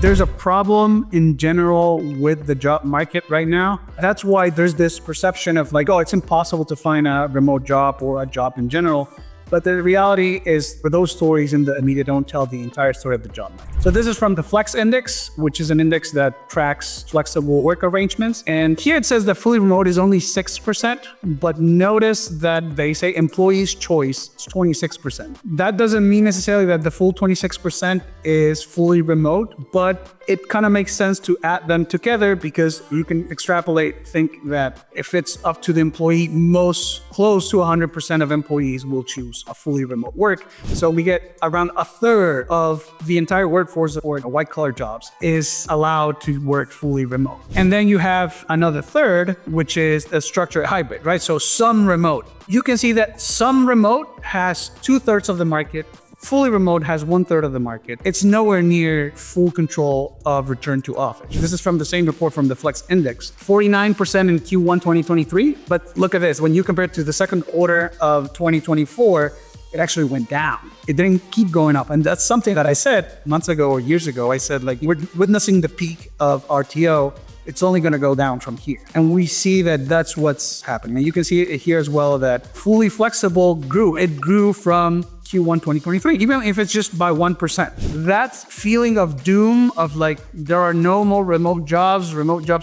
There's a problem in general with the job market right now. That's why there's this perception of like, oh, it's impossible to find a remote job or a job in general. But the reality is, for those stories in the media don't tell the entire story of the job market. So this is from the Flex Index, which is an index that tracks flexible work arrangements. And here it says that fully remote is only 6%, but notice that they say employees' choice is 26%. That doesn't mean necessarily that the full 26% is fully remote, but it kind of makes sense to add them together because you can extrapolate, think that if it's up to the employee, most close to 100% of employees will choose a fully remote work. So we get around a third of the entire workforce for white-collar jobs is allowed to work fully remote. And then you have another third, which is a structured hybrid, right? So some remote. You can see that some remote has 2/3 of the market. Fully remote has 1/3 of the market. It's nowhere near full control of return to office. This is from the same report from the Flex Index. 49% in Q1 2023, but look at this. When you compare it to the second quarter of 2024, it actually went down. It didn't keep going up. And that's something that I said months ago or years ago. I said, like, we're witnessing the peak of RTO. It's only going to go down from here. And we see that that's what's happening. And you can see it here as well that fully flexible grew. It grew from Q1 2023, even if it's just by 1%. That feeling of doom of like, there are no more remote jobs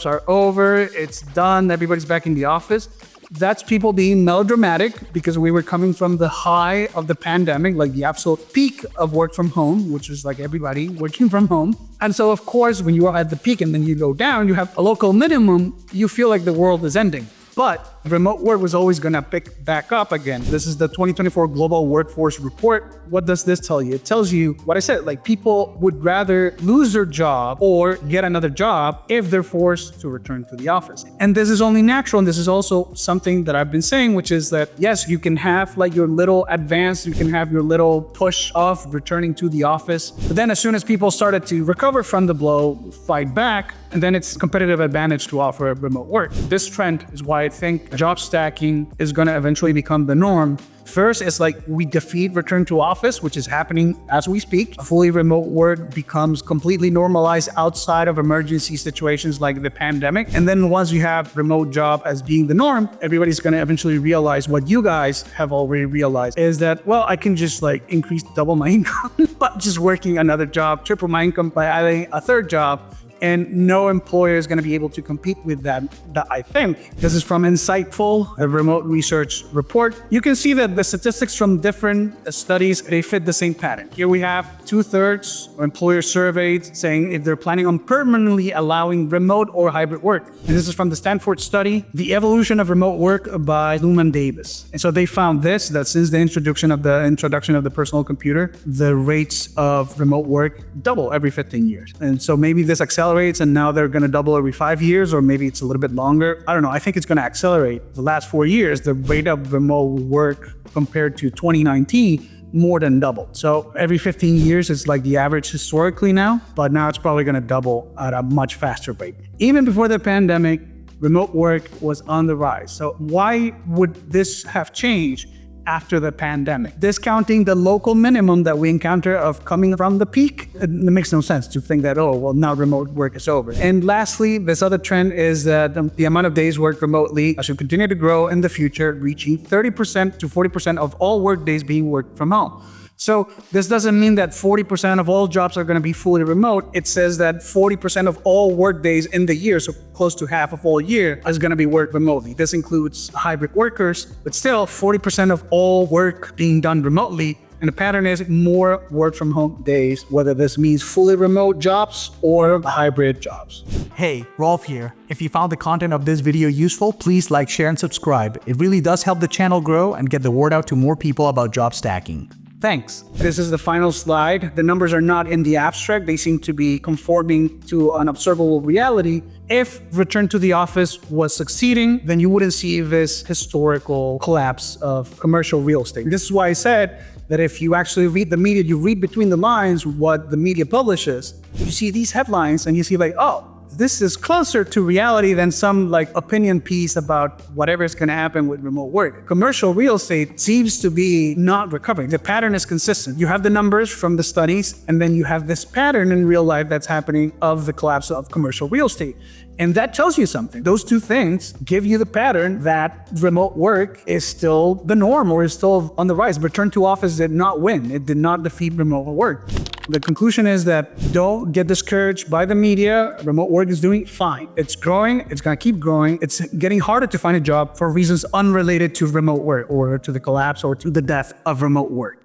are over, it's done, everybody's back in the office. That's people being melodramatic because we were coming from the high of the pandemic, like the absolute peak of work from home, which is like everybody working from home. And so of course, when you are at the peak and then you go down, you have a local minimum, you feel like the world is ending. But remote work was always going to pick back up again. This is the 2024 Global Workforce Report. What does this tell you? It tells you what I said, like people would rather lose their job or get another job if they're forced to return to the office. And this is only natural. And this is also something that I've been saying, which is that, yes, you can have like your little advance, you can have your little push of returning to the office. But then as soon as people started to recover from the blow, fight back, and then it's competitive advantage to offer remote work. This trend is why I think job stacking is going to eventually become the norm. First, it's like we defeat return to office, which is happening as we speak. Fully remote work becomes completely normalized outside of emergency situations like the pandemic. And then once you have remote job as being the norm, everybody's going to eventually realize what you guys have already realized is that, well, I can just like increase double my income, but just working another job, triple my income by adding a third job. And no employer is going to be able to compete with that, I think. This is from Insightful, a remote research report. You can see that the statistics from different studies, they fit the same pattern. Here we have 2/3 of employers surveyed saying if they're planning on permanently allowing remote or hybrid work. And this is from the Stanford study, The Evolution of Remote Work by Luman Davis. And so they found this, that since the introduction of the personal computer, the rates of remote work double every 15 years. And so maybe this accelerates and now they're going to double every 5 years, or maybe it's a little bit longer. I don't know. I think it's going to accelerate. The last 4 years, the rate of remote work compared to 2019 more than doubled. So every 15 years is like the average historically now, but now it's probably going to double at a much faster rate. Even before the pandemic, remote work was on the rise. So why would this have changed after the pandemic? Discounting the local minimum that we encounter of coming from the peak, it makes no sense to think that, oh, well, now remote work is over. And lastly, this other trend is that the amount of days worked remotely should continue to grow in the future, reaching 30% to 40% of all work days being worked from home. So this doesn't mean that 40% of all jobs are going to be fully remote. It says that 40% of all work days in the year, so close to half of all year, is going to be worked remotely. This includes hybrid workers, but still 40% of all work being done remotely. And the pattern is more work from home days, whether this means fully remote jobs or hybrid jobs. Hey, Rolf here. If you found the content of this video useful, please like, share, and subscribe. It really does help the channel grow and get the word out to more people about job stacking. Thanks. This is the final slide. The numbers are not in the abstract. They seem to be conforming to an observable reality. If return to the office was succeeding, then you wouldn't see this historical collapse of commercial real estate. This is why I said that if you actually read the media, you read between the lines what the media publishes, you see these headlines and you see like, oh, This is closer to reality than some like opinion piece about whatever is going to happen with remote work. Commercial real estate seems to be not recovering. The pattern is consistent. You have the numbers from the studies, and then you have this pattern in real life that's happening of the collapse of commercial real estate. And that tells you something. Those two things give you the pattern that remote work is still the norm or is still on the rise. Return to office did not win. It did not defeat remote work. The conclusion is that don't get discouraged by the media. Remote work is doing fine. It's growing. It's going to keep growing. It's getting harder to find a job for reasons unrelated to remote work or to the collapse or to the death of remote work.